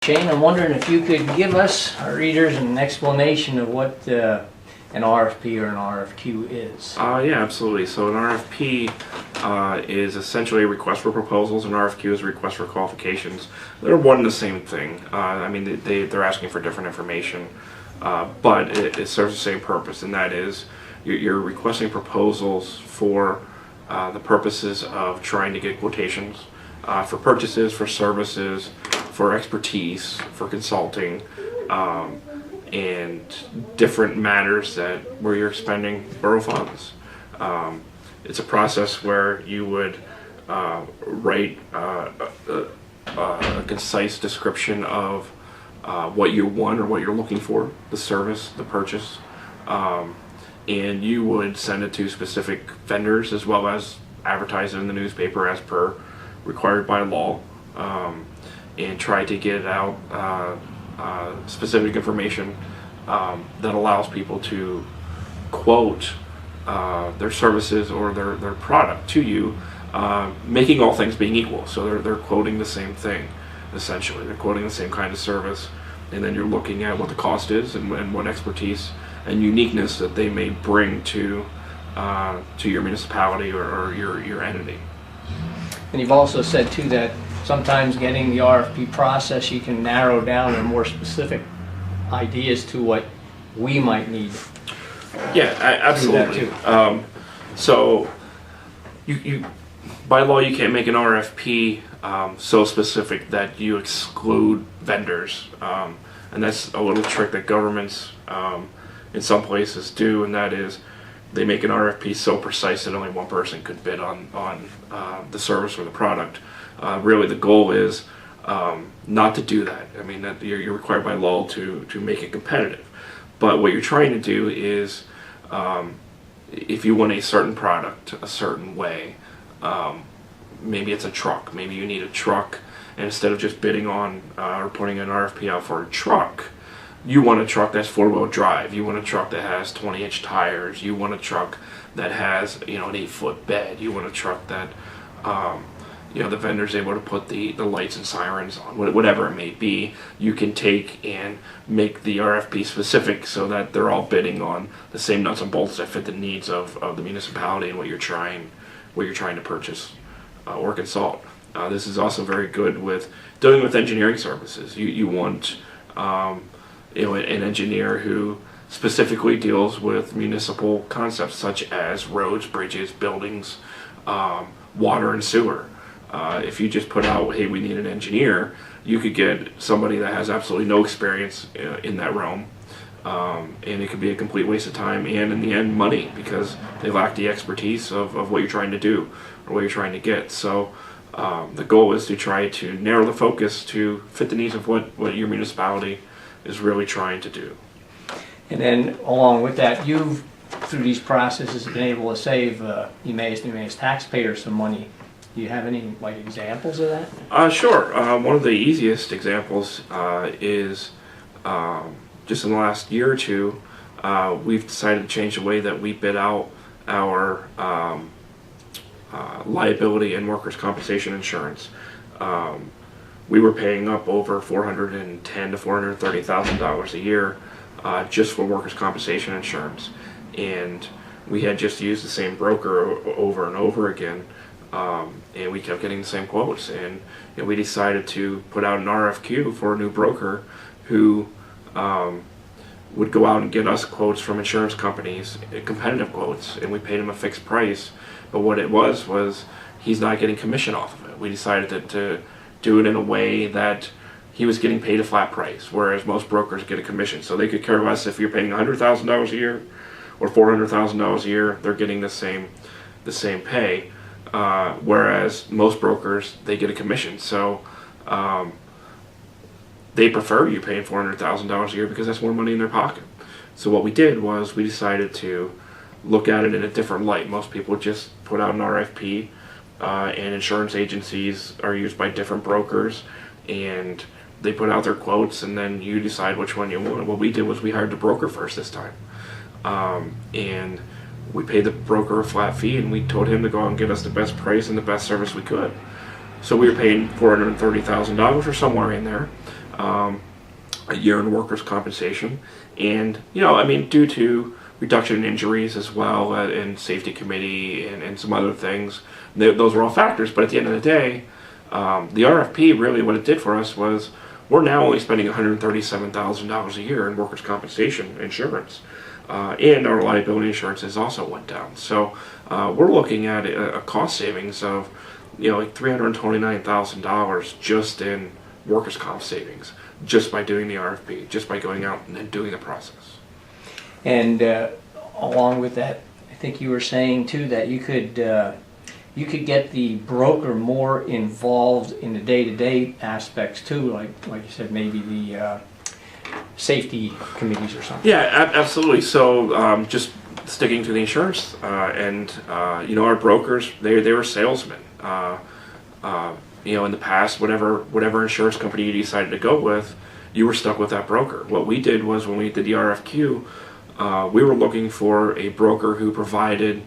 Shane, I'm wondering if you could give us, our readers, an explanation of what an RFP or an RFQ is. Yeah, absolutely. So an RFP is essentially a request for proposals. An RFQ is a request for qualifications. They're one and the same thing. I mean, they're asking for different information, but it serves the same purpose, and that is you're requesting proposals for the purposes of trying to get quotations for purchases, for services, for expertise, for consulting, and different matters where you're expending borough funds. It's a process where you would write a concise description of what you want or what you're looking for, the service, the purchase, and you would send it to specific vendors as well as advertise it in the newspaper as per required by law, and try to get out specific information that allows people to quote their services or their product to you, making all things being equal. So they're quoting the same thing, essentially. They're quoting the same kind of service, and then you're looking at what the cost is and what expertise and uniqueness that they may bring to your municipality or your entity. And you've also said too that sometimes getting the RFP process, you can narrow down to more specific ideas to what we might need. Yeah, absolutely. So you by law you can't make an RFP so specific that you exclude vendors, and that's a little trick that governments in some places do, and that is they make an RFP so precise that only one person could bid on the service or the product. Really, the goal is not to do that. I mean, that you're required by law to make it competitive. But what you're trying to do is, if you want a certain product a certain way, maybe it's a truck. Maybe you need a truck, and instead of just bidding on or putting an RFP out for a truck, you want a truck that's four-wheel drive. You want a truck that has 20-inch tires. You want a truck that has an 8-foot bed. You want a truck that the vendor's able to put the lights and sirens on, whatever it may be. You can take and make the RFP specific so that they're all bidding on the same nuts and bolts that fit the needs of the municipality and what you're trying to purchase or consult. This is also very good with dealing with engineering services. You want an engineer who specifically deals with municipal concepts such as roads, bridges, buildings, water and sewer. If you just put out, hey, we need an engineer, you could get somebody that has absolutely no experience in that realm, and it could be a complete waste of time and in the end money, because they lack the expertise of what you're trying to do or what you're trying to get. So the goal is to try to narrow the focus to fit the needs of what your municipality is really trying to do. And then along with that, you've, through these processes, been able to save Emmaus taxpayers some money. Do you have any examples of that? Sure. One of the easiest examples is just in the last year or two, we've decided to change the way that we bid out our liability and workers' compensation insurance. We were paying up over $410,000 to $430,000 a year just for workers' compensation insurance, and we had just used the same broker over and over again. And we kept getting the same quotes, and we decided to put out an RFQ for a new broker who would go out and get us quotes from insurance companies, competitive quotes, and we paid him a fixed price. But what it was he's not getting commission off of it. We decided to do it in a way that he was getting paid a flat price, whereas most brokers get a commission. So they could care less if you're paying $100,000 a year or $400,000 a year. They're getting the same pay. Whereas most brokers, they get a commission, so they prefer you paying $400,000 a year because that's more money in their pocket. So what we did was we decided to look at it in a different light. Most people just put out an RFP, and insurance agencies are used by different brokers, and they put out their quotes, and then you decide which one you want. What we did was we hired the broker first this time, and we paid the broker a flat fee, and we told him to go out and get us the best price and the best service we could. So we were paying $430,000 or somewhere in there, a year in workers' compensation, and due to reduction in injuries as well, and safety committee and some other things, those were all factors. But at the end of the day, the RFP really what it did for us was we're now only spending $137,000 a year in workers' compensation insurance, and our liability insurances also went down. So we're looking at a cost savings of like $329,000 just in workers' comp savings, just by doing the RFP, just by going out and doing the process. And along with that, I think you were saying too that you could get the broker more involved in the day-to-day aspects too, like you said, maybe the safety committees or something. Yeah, absolutely. So just sticking to the insurance, and our brokers, they were salesmen. In the past, whatever insurance company you decided to go with, you were stuck with that broker. What we did was when we did the RFQ, we were looking for a broker who provided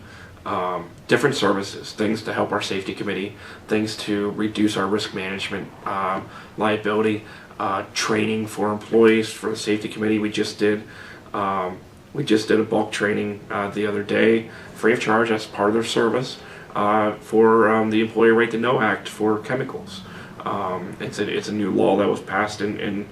different services, things to help our safety committee, things to reduce our risk management liability, training for employees for the safety committee. We just did a bulk training the other day, free of charge as part of their service, for the Employer Right to Know Act for chemicals. It's a new law that was passed in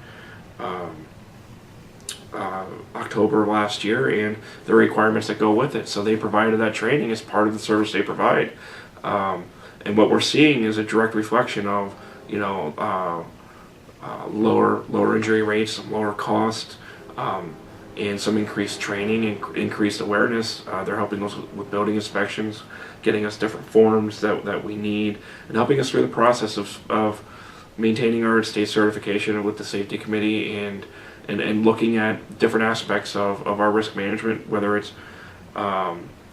October of last year, and the requirements that go with it. So they provided that training as part of the service they provide. And what we're seeing is a direct reflection of lower injury rates, some lower cost, and some increased training and increased awareness. They're helping us with building inspections, getting us different forms that we need, and helping us through the process of maintaining our state certification with the safety committee, and looking at different aspects of our risk management, whether it's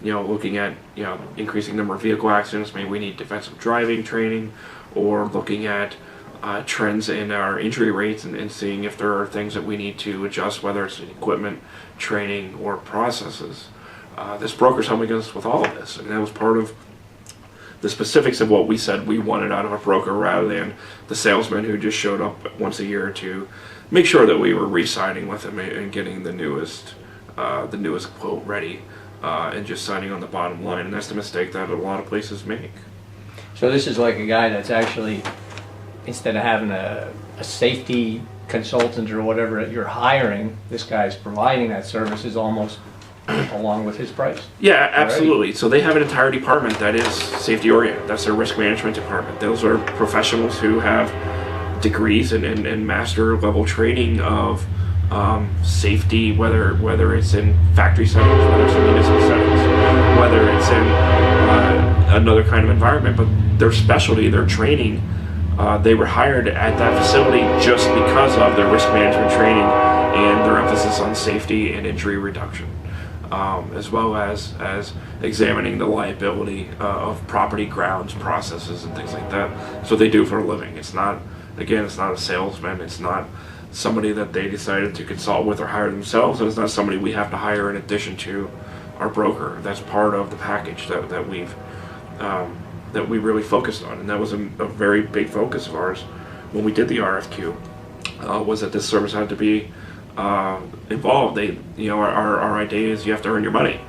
looking at increasing number of vehicle accidents, maybe we need defensive driving training, or looking at trends in our injury rates, and seeing if there are things that we need to adjust, whether it's equipment, training, or processes. This broker's helping us with all of this, and that was part of the specifics of what we said we wanted out of a broker, rather than the salesman who just showed up once a year to make sure that we were re-signing with him and getting the newest quote ready, and just signing on the bottom line. And that's the mistake that a lot of places make. So this is like a guy that's actually, instead of having a safety consultant or whatever that you're hiring, this guy's providing that service is almost along with his price. Yeah, absolutely. Alrighty. So they have an entire department that is safety oriented. That's their risk management department. Those are professionals who have degrees and master level training of safety, whether it's in factory settings, whether it's in municipal settings, whether it's in another kind of environment. But their specialty, their training, they were hired at that facility just because of their risk management training and their emphasis on safety and injury reduction, as well as examining the liability of property, grounds, processes, and things like that. That's what they do for a living. It's not a salesman. It's not somebody that they decided to consult with or hire themselves, and it's not somebody we have to hire in addition to our broker. That's part of the package that we really focused on, and that was a very big focus of ours when we did the RFQ. Was that this service had to be involved. Our idea is you have to earn your money,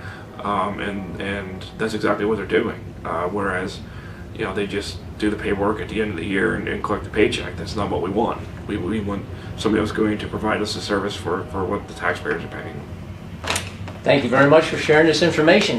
and that's exactly what they're doing. Whereas, they just do the paperwork at the end of the year and collect the paycheck. That's not what we want. We want somebody else going to provide us a service for what the taxpayers are paying. Thank you very much for sharing this information.